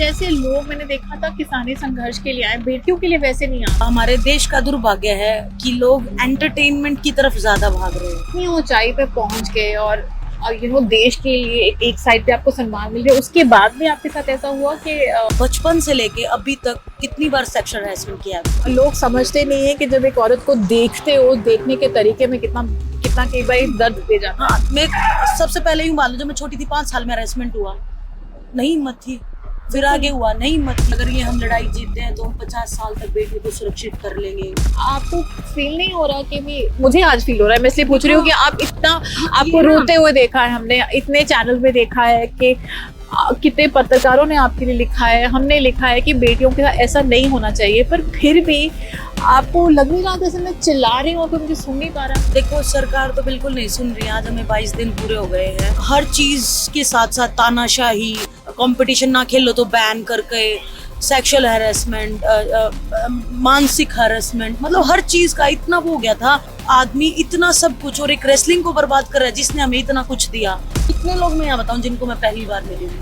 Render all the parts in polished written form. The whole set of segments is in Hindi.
जैसे लोग मैंने देखा था किसानी संघर्ष के लिए आए, बेटियों के लिए वैसे नहीं आए। हमारे देश का दुर्भाग्य है कि लोग एंटरटेनमेंट की तरफ ज्यादा भाग रहे हैं। इतनी ऊंचाई पे पहुंच गए और देश के लिए एक साइड पे आपको सम्मान मिल रहा है, उसके बाद भी आपके साथ ऐसा हुआ कि बचपन से लेके अभी तक कितनी बार सेक्सुअल हैरेसमेंट किया है। लोग समझते नहीं है कि जब एक औरत को देखते हो, देखने के तरीके में कितना कितना कई बार दर्द दे जाता है। हाँ, मैं सबसे पहले यूँ मान लो, जब मैं छोटी थी 5 साल में हैरेसमेंट हुआ, नहीं हिम्मत थी। फिर आगे हुआ, नहीं हिम्मत थी। अगर ये हम लड़ाई जीतते हैं तो हम 50 साल तक बेटियों को सुरक्षित कर लेंगे। आपको फील नहीं हो रहा कि भी मुझे आज फील हो रहा है, मैं इसलिए पूछ रही हूँ कि आप इतना आपको ये ना- रोते हुए देखा है, हमने इतने चैनल में देखा है कि कितने पत्रकारों ने आपके लिए लिखा है, हमने लिखा है कि बेटियों के साथ ऐसा नहीं होना चाहिए, पर फिर भी आपको लग नहीं रहा जैसे मैं चिल्ला रही हूँ, मुझे सुन नहीं पा रहा। देखो, सरकार तो बिल्कुल नहीं सुन रही। आज हमें 22 दिन पूरे हो गए हैं। हर चीज के साथ साथ तानाशाही, कंपटीशन ना खेलो तो बैन करके, सेक्सुअल हैरेसमेंट, मानसिक हैरेसमेंट, मतलब हर चीज का इतना वो हो गया था। आदमी इतना सब कुछ, और एक रेसलिंग को बर्बाद कर रहा है जिसने हमें इतना कुछ दिया। कितने लोग मैं यहाँ बताऊँ जिनको मैं पहली बार मिली हूँ,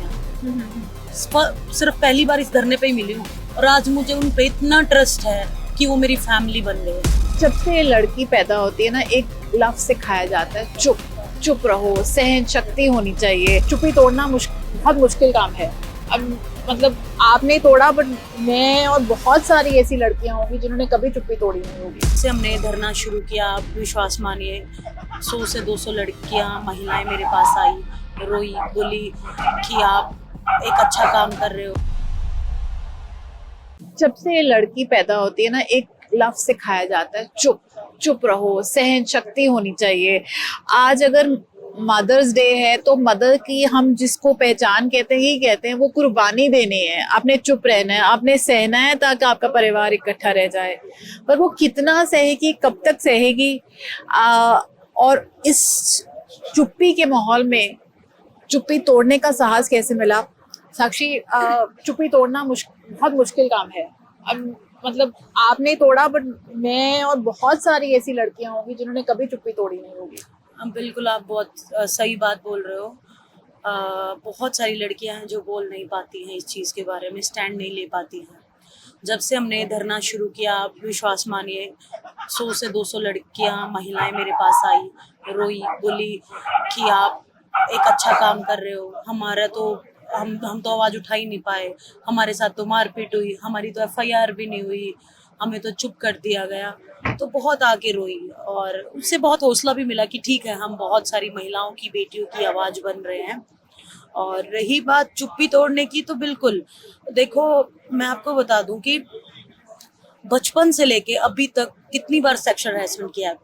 सिर्फ पहली बार इस धरने पे ही मिली हूँ, और आज मुझे उन पे इतना ट्रस्ट है कि वो मेरी फैमिली बन गए। जब से लड़की पैदा होती है ना, एक लफ्ज सिखाया जाता है, चुप चुप रहो, सहन शक्ति होनी चाहिए। चुप्पी तोड़ना बहुत मुश्किल काम है। अब मतलब आपने तोड़ा, बट मैं और बहुत सारी ऐसी लड़कियां होंगी जिन्होंने कभी चुप्पी तोड़ी नहीं होगी। से हमने धरना शुरू किया, आप विश्वास मानिए 100 से 200 लड़कियां, महिलाएं मेरे पास आई, रोई, बोली कि आप एक अच्छा काम कर रहे हो। जब से लड़की पैदा होती है ना, एक लफ्ज सिखाया जाता है, चुप चुप रहो, सहन शक्ति होनी चाहिए। आज अगर मदर्स डे है तो मदर की हम जिसको पहचान कहते हैं, ही कहते हैं, वो कुर्बानी देनी है। आपने चुप रहना है, आपने सहना है ताकि आपका परिवार इकट्ठा रह जाए। पर वो कितना सहेगी, कब तक सहेगी? और इस चुप्पी के माहौल में चुप्पी तोड़ने का साहस कैसे मिला? साक्षी, चुप्पी तोड़ना बहुत मुश्किल काम है। अब मतलब आपने तोड़ा, बट मैं और बहुत सारी ऐसी लड़कियां होंगी जिन्होंने कभी चुप्पी तोड़ी नहीं होगी। बिल्कुल, आप बहुत सही बात बोल रहे हो। बहुत सारी लड़कियां हैं जो बोल नहीं पाती हैं, इस चीज़ के बारे में स्टैंड नहीं ले पाती हैं। जब से हमने धरना शुरू किया, आप विश्वास मानिए 100 से 200 लड़कियां, महिलाएं मेरे पास आई, रोई, बोली कि आप एक अच्छा काम कर रहे हो। हमारा तो हम तो आवाज़ उठा ही नहीं पाए, हमारे साथ तो मारपीट हुई, हमारी तो FIR भी नहीं हुई, हमें तो चुप कर दिया गया। तो बहुत आगे रोई, और उससे बहुत हौसला भी मिला कि ठीक है, हम बहुत सारी महिलाओं की, बेटियों की आवाज़ बन रहे हैं। और रही बात चुप्पी तोड़ने की, तो बिल्कुल देखो, मैं आपको बता दूं कि बचपन से लेके अभी तक कितनी बार सेक्सुअल हैरेसमेंट किया है।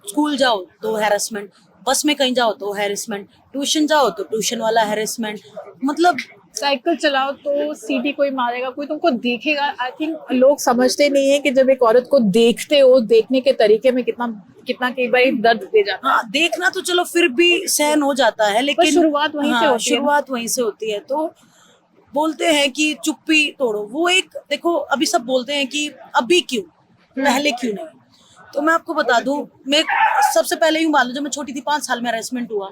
स्कूल जाओ तो हैरेसमेंट, बस में कहीं जाओ तो हैरेसमेंट, ट्यूशन जाओ तो ट्यूशन वाला हैरेसमेंट, मतलब साइकिल चलाओ तो सीटी कोई मारेगा, कोई तुमको देखेगा। आई थिंक लोग समझते नहीं है कि जब एक औरत को देखते हो, देखने के तरीके में कितना कितना कई बार दर्द दे जाता है। हाँ, देखना तो चलो फिर भी सहन हो जाता है, लेकिन शुरुआत वहीं से होती है। शुरुआत वहीं से होती है। तो बोलते हैं कि चुप्पी तोड़ो, वो एक देखो, अभी सब बोलते हैं कि अभी क्यों, पहले क्यों नहीं। तो मैं आपको बता दूं, मैं सबसे पहले यूँ मान लो, जब मैं छोटी थी 5 साल में हैरेसमेंट हुआ,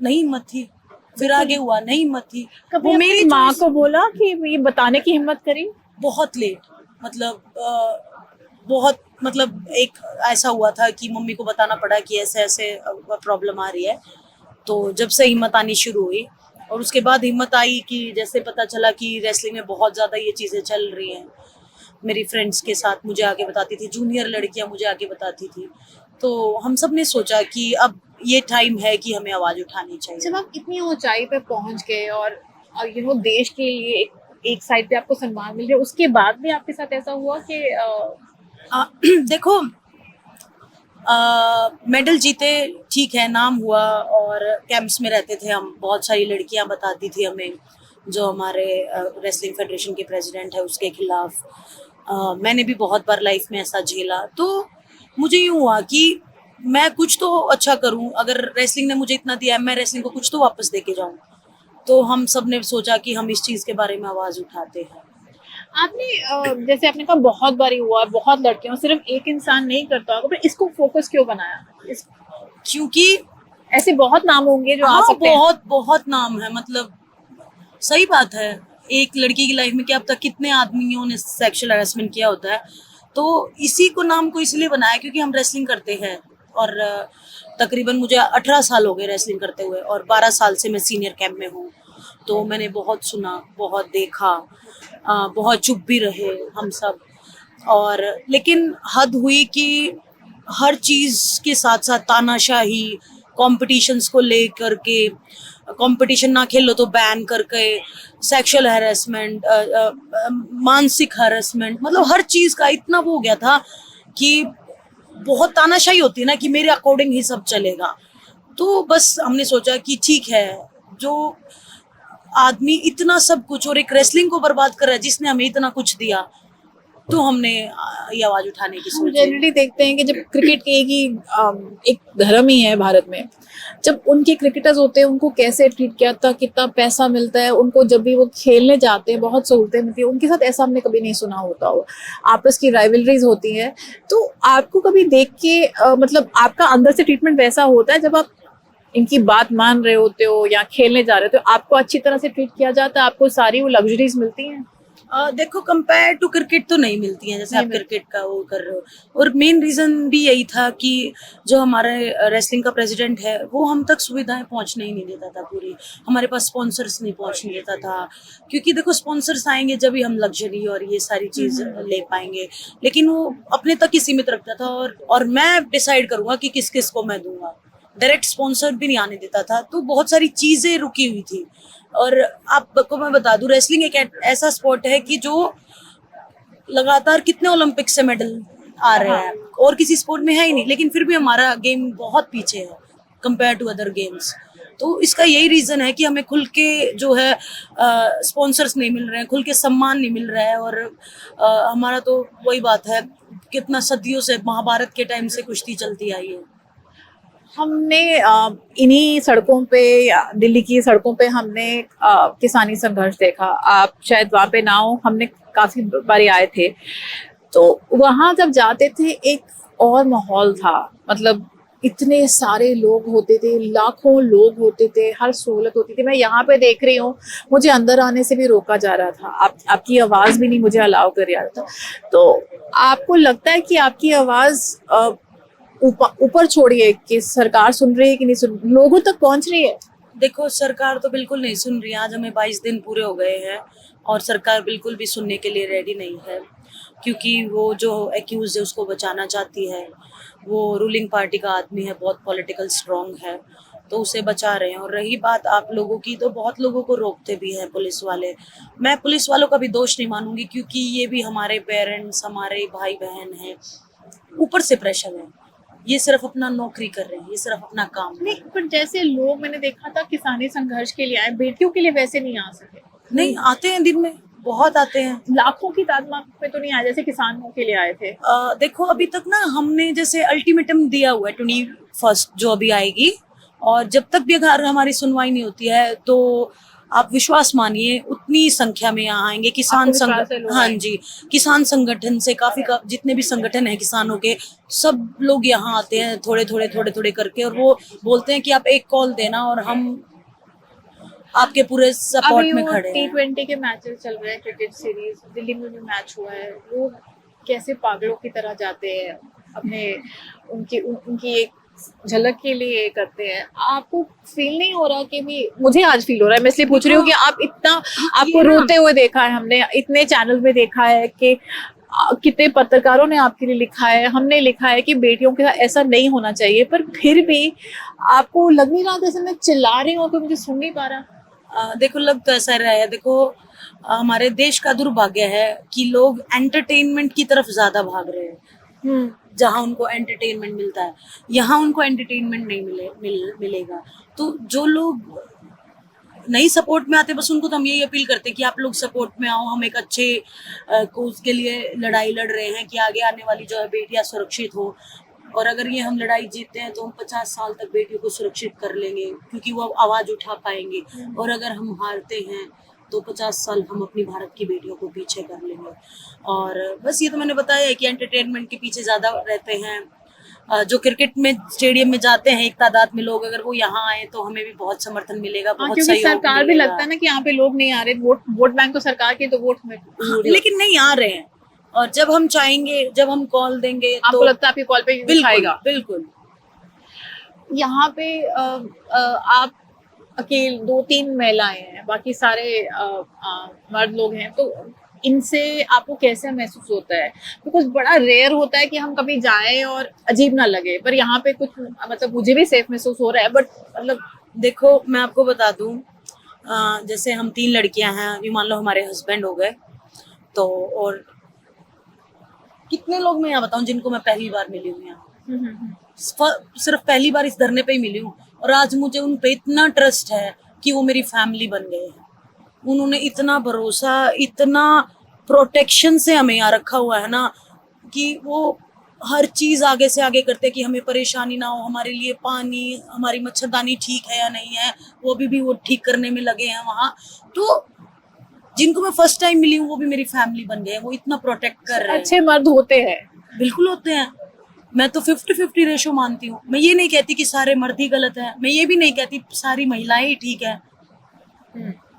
नहीं हिम्मत थी। फिर आगे हुआ, नहीं हिम्मत थी। वो मेरी माँ को बोला कि ये बताने की हिम्मत करी? बहुत लेट, मतलब बहुत, मतलब एक ऐसा हुआ था कि मम्मी को बताना पड़ा कि ऐसे ऐसे प्रॉब्लम आ रही है। तो जब से हिम्मत आनी शुरू हुई, और उसके बाद हिम्मत आई कि जैसे पता चला कि रेसलिंग में बहुत ज़्यादा ये चीज़ें चल रही हैं, मेरी फ्रेंड्स के साथ मुझे आगे बताती थी, जूनियर लड़कियां मुझे आगे बताती थी, तो हम सब ने सोचा कि अब ये टाइम है कि हमें आवाज़ उठानी चाहिए। जब आप इतनी ऊंचाई पे पहुंच गए और देश के लिए एक साइड पे आपको सम्मान मिल रहा है, उसके बाद भी आपके साथ ऐसा हुआ कि देखो, मेडल जीते, ठीक है, नाम हुआ, और कैंप्स में रहते थे हम, बहुत सारी लड़कियां बताती थी हमें, जो हमारे रेसलिंग फेडरेशन के प्रेसिडेंट है उसके खिलाफ। मैंने भी बहुत बार लाइफ में ऐसा झेला, तो मुझे यूँ हुआ कि मैं कुछ तो अच्छा करूं। अगर रेसलिंग ने मुझे इतना दिया है, मैं रेसलिंग को कुछ तो वापस दे के जाऊं। तो हम सब ने सोचा कि हम इस चीज़ के बारे में आवाज़ उठाते हैं। आपने जैसे आपने कहा बहुत बारी हुआ, बहुत लड़कियों, सिर्फ एक इंसान नहीं करता होगा, पर इसको फोकस क्यों बनाया? क्योंकि ऐसे बहुत नाम होंगे जो आ हाँ, सकते हैं। बहुत बहुत नाम है, मतलब सही बात है। एक लड़की की लाइफ में क्या पता कितने आदमियों ने सेक्सुअल हैरेसमेंट किया होता है। तो इसी को नाम को इसलिए बनाया क्योंकि हम रेसलिंग करते हैं, और तकरीबन मुझे 18 साल हो गए रेसलिंग करते हुए, और 12 साल से मैं सीनियर कैंप में हूँ। तो मैंने बहुत सुना, बहुत देखा, बहुत चुप भी रहे हम सब। और लेकिन हद हुई कि हर चीज़ के साथ साथ तानाशाही, कॉम्पिटिशन्स को लेकर के, कंपटीशन ना खेलो तो बैन करके, सेक्सुअल हैरेसमेंट, मानसिक हैरेसमेंट, मतलब हर चीज का इतना वो हो गया था कि बहुत तानाशाही होती है ना कि मेरे अकॉर्डिंग ही सब चलेगा। तो बस हमने सोचा कि ठीक है, जो आदमी इतना सब कुछ और एक रेसलिंग को बर्बाद कर रहा है जिसने हमें इतना कुछ दिया, तो हमने ये आवाज उठाने की हम सोची। जनरली देखते हैं कि जब क्रिकेट की एक धर्म ही है भारत में, जब उनके क्रिकेटर्स होते हैं उनको कैसे ट्रीट किया था, कितना पैसा मिलता है उनको, जब भी वो खेलने जाते हैं बहुत सहूलतें मिलती है, उनके साथ ऐसा हमने कभी नहीं सुना होता हो। आपस की राइवलरीज होती है। तो आपको कभी देख के मतलब आपका अंदर से ट्रीटमेंट वैसा होता है जब आप इनकी बात मान रहे होते हो या खेलने जा रहे हो, तो आपको अच्छी तरह से ट्रीट किया जाता है, आपको सारी वो लग्जरीज मिलती हैं? देखो, कंपेयर टू क्रिकेट तो नहीं मिलती हैं जैसे नहीं आप क्रिकेट का वो कर रहे हो। और मेन रीजन भी यही था कि जो हमारे रेसलिंग का प्रेसिडेंट है वो हम तक सुविधाएं पहुंचने ही नहीं देता था पूरी। हमारे पास स्पॉन्सर्स नहीं पहुंचने देता था, क्योंकि देखो स्पॉन्सर्स आएंगे जब ही हम लग्जरी और ये सारी चीज ले पाएंगे, लेकिन वो अपने तक ही सीमित रखता था। और मैं डिसाइड करूंगा कि किस किस को मैं दूंगा, डायरेक्ट स्पॉन्सर भी नहीं आने देता था। तो बहुत सारी चीजें रुकी हुई थी। और आपको मैं बता दूं, रेसलिंग एक ऐसा स्पोर्ट है कि जो लगातार कितने ओलंपिक से मेडल आ रहे हैं, और किसी स्पोर्ट में है ही नहीं, लेकिन फिर भी हमारा गेम बहुत पीछे है कंपेयर टू अदर गेम्स। तो इसका यही रीजन है कि हमें खुल के जो है स्पॉन्सर्स नहीं मिल रहे हैं, खुल के सम्मान नहीं मिल रहा है। और हमारा तो वही बात है, कितना सदियों से, महाभारत के टाइम से कुश्ती चलती आई है। हमने इन्हीं सड़कों पे या दिल्ली की सड़कों पे हमने किसानी संघर्ष देखा। आप शायद वहाँ पे ना हो, हमने काफी बारी आए थे। तो वहां जब जाते थे एक और माहौल था, मतलब इतने सारे लोग होते थे, लाखों लोग होते थे, हर सहूलत होती थी। मैं यहाँ पे देख रही हूँ, मुझे अंदर आने से भी रोका जा रहा था, आपकी आवाज भी नहीं मुझे अलाउ कर रहा था। तो आपको लगता है कि आपकी आवाज ऊपर छोड़िए कि सरकार सुन रही है कि नहीं सुन, लोगों तक पहुंच रही है? देखो, सरकार तो बिल्कुल नहीं सुन रही है। आज हमें 22 दिन पूरे हो गए हैं और सरकार बिल्कुल भी सुनने के लिए रेडी नहीं है, क्योंकि वो जो एक्यूज है उसको बचाना चाहती है। वो रूलिंग पार्टी का आदमी है, बहुत पॉलिटिकल स्ट्रांग है, तो उसे बचा रहे हैं। और रही बात आप लोगों की, तो बहुत लोगों को रोकते भी हैं पुलिस वाले। मैं पुलिस वालों का भी दोष नहीं मानूंगी, क्योंकि ये भी हमारे पेरेंट्स, हमारे भाई बहन हैं, ऊपर से प्रेशर है। ये सिर्फ अपना नौकरी कर रहे हैं, ये सिर्फ अपना काम है। नहीं, पर जैसे लोग मैंने देखा था किसानी संघर्ष के लिए आए, बेटियों के लिए वैसे नहीं आ सके। नहीं, आते हैं दिन में, बहुत आते हैं। लाखों की तादाद में तो नहीं आए जैसे किसानों के लिए आए थे। देखो, अभी तक ना हमने जैसे अल्टीमेटम दिया हुआ है 21 जो अभी आएगी, और जब तक भी अगर हमारी सुनवाई नहीं होती है तो आप विश्वास मानिए उतनी संख्या में यहाँ आएंगे किसान संगठन। हाँ जी, किसान संगठन से काफी जितने भी संगठन है किसानों के, सब लोग यहाँ आते हैं थोड़े थोड़े करके, और वो बोलते हैं कि आप एक कॉल देना और हम आपके पूरे सपोर्ट में खड़े हैं। T20 के मैचेस चल रहे हैं, क्रिकेट सीरीज दिल्ली में भी मैच हुआ है, लोग कैसे पागलों की तरह जाते हैं अपने, उनकी एक झलक के लिए करते हैं। आपको फील नहीं हो रहा कि भी, मुझे आज फील हो रहा है, मैं इसलिए पूछ रही हूँ कि आप इतना, आपको रोते हुए देखा है, हमने इतने चैनल में देखा है कि कितने पत्रकारों ने आपके लिए लिखा है, हमने लिखा है कि बेटियों के साथ ऐसा नहीं होना चाहिए, पर फिर भी आपको लग नहीं रहा जैसे मैं चिल्ला रही हूँ कि मुझे सुन नहीं पा रहा? देखो, लग तो ऐसा रहा है। देखो, हमारे देश का दुर्भाग्य है कि लोग एंटरटेनमेंट की तरफ ज्यादा भाग रहे हैं। जहां उनको एंटरटेनमेंट मिलता है, यहाँ उनको एंटरटेनमेंट नहीं मिलेगा। तो जो लोग नहीं सपोर्ट में आते, बस उनको तो हम यही अपील करते हैं कि आप लोग सपोर्ट में आओ। हम एक अच्छे कोज के लिए लड़ाई लड़ रहे हैं कि आगे आने वाली जो है बेटियां सुरक्षित हो। और अगर ये हम लड़ाई जीतते हैं तो हम 50 साल तक बेटियों को सुरक्षित कर लेंगे, क्योंकि वो आवाज उठा पाएंगे। और अगर हम हारते हैं तो 50 साल हम अपनी भारत की बेटियों को पीछे कर लेंगे। और बस ये तो मैंने बताया है कि एंटरटेनमेंट के पीछे ज्यादा रहते हैं। जो क्रिकेट में स्टेडियम में जाते हैं एक तादाद में लोग, अगर वो यहाँ आए तो हमें भी बहुत समर्थन मिलेगा, बहुत क्योंकि सहयोग सरकार भी मिलेगा। लगता है ना कि यहाँ पे लोग नहीं आ रहे, वोट बैंक तो सरकार की, तो वोट में लेकिन नहीं आ रहे हैं, और जब हम चाहेंगे, जब हम कॉल देंगे आपको तो लगता है आपकी कॉल पे उठाएगा? बिल्कुल। यहाँ पे आप अकेले 2-3 महिलाएं हैं, बाकी सारे मर्द लोग हैं, तो इनसे आपको कैसे महसूस होता है? बिकॉज बड़ा रेयर होता है कि हम कभी जाएं और अजीब ना लगे, पर यहाँ पे कुछ मतलब मुझे भी सेफ महसूस हो रहा है, बट मतलब देखो मैं आपको बता दूं, जैसे हम 3 लड़कियां हैं, अभी मान लो हमारे हस्बैंड हो गए, तो और कितने लोग मैं यहाँ बताऊं जिनको मैं पहली बार मिली हूँ यहाँ, सिर्फ पहली बार इस धरने पे ही मिली हूँ, और आज मुझे उन पे इतना ट्रस्ट है कि वो मेरी फैमिली बन गए हैं। उन्होंने इतना भरोसा, इतना प्रोटेक्शन से हमें यहाँ रखा हुआ है ना, कि वो हर चीज आगे से आगे करते कि हमें परेशानी ना हो, हमारे लिए पानी, हमारी मच्छरदानी ठीक है या नहीं है, वो भी वो ठीक करने में लगे हैं वहाँ। तो जिनको मैं फर्स्ट टाइम मिली हूँ वो भी मेरी फैमिली बन गए हैं, वो इतना प्रोटेक्ट कर रहे हैं। अच्छे मर्द होते हैं, बिल्कुल होते हैं। मैं तो 50-50 रेशो मानती हूँ। मैं ये नहीं कहती कि सारे मर्द ही गलत हैं, मैं ये भी नहीं कहती सारी महिलाएं ही ठीक है।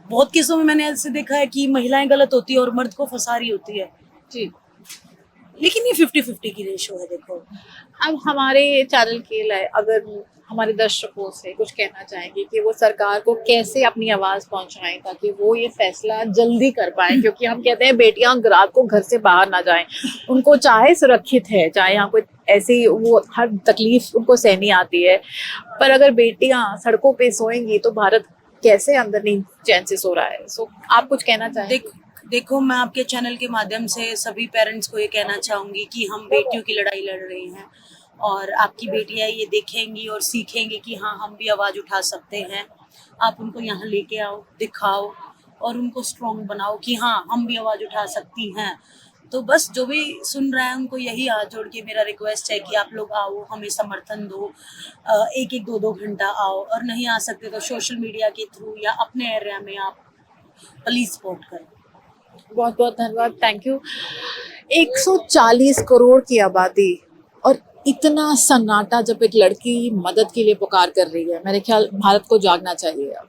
बहुत केसों में मैंने ऐसे देखा है कि महिलाएं गलत होती है और मर्द को फंसा रही होती है जी। लेकिन ये 50-50 की रेशो है। देखो अब हमारे चैनल के लिए अगर हमारे दर्शकों से कुछ कहना चाहेंगे कि वो सरकार को कैसे अपनी आवाज पहुंचाएं ताकि वो ये फैसला जल्दी कर पाए, क्योंकि हम कहते हैं बेटियां रात को घर से बाहर ना जाएं, उनको चाहे सुरक्षित है, चाहे यहाँ कोई ऐसी वो हर तकलीफ उनको सहनी आती है, पर अगर बेटियां सड़कों पे सोएंगी तो भारत कैसे अंदर नहीं चैन से सो रहा है? सो आप कुछ कहना चाहें? देखो मैं आपके चैनल के माध्यम से सभी पेरेंट्स को ये कहना चाहूंगी कि हम बेटियों की लड़ाई लड़ रहे हैं, और आपकी बेटियां ये देखेंगी और सीखेंगी कि हाँ हम भी आवाज उठा सकते हैं। आप उनको यहाँ लेके आओ, दिखाओ और उनको स्ट्रॉन्ग बनाओ कि हाँ हम भी आवाज उठा सकती हैं। तो बस जो भी सुन रहे हैं उनको यही हाथ जोड़ के मेरा रिक्वेस्ट है कि आप लोग आओ, हमें समर्थन दो, 1-1, 2-2 घंटा आओ, और नहीं आ सकते तो सोशल मीडिया के थ्रू या अपने एरिया में आप प्लीज सपोर्ट करें। बहुत बहुत धन्यवाद, थैंक यू। 140 करोड़ की आबादी और इतना सन्नाटा जब एक लड़की मदद के लिए पुकार कर रही है, मेरे ख्याल भारत को जागना चाहिए अब।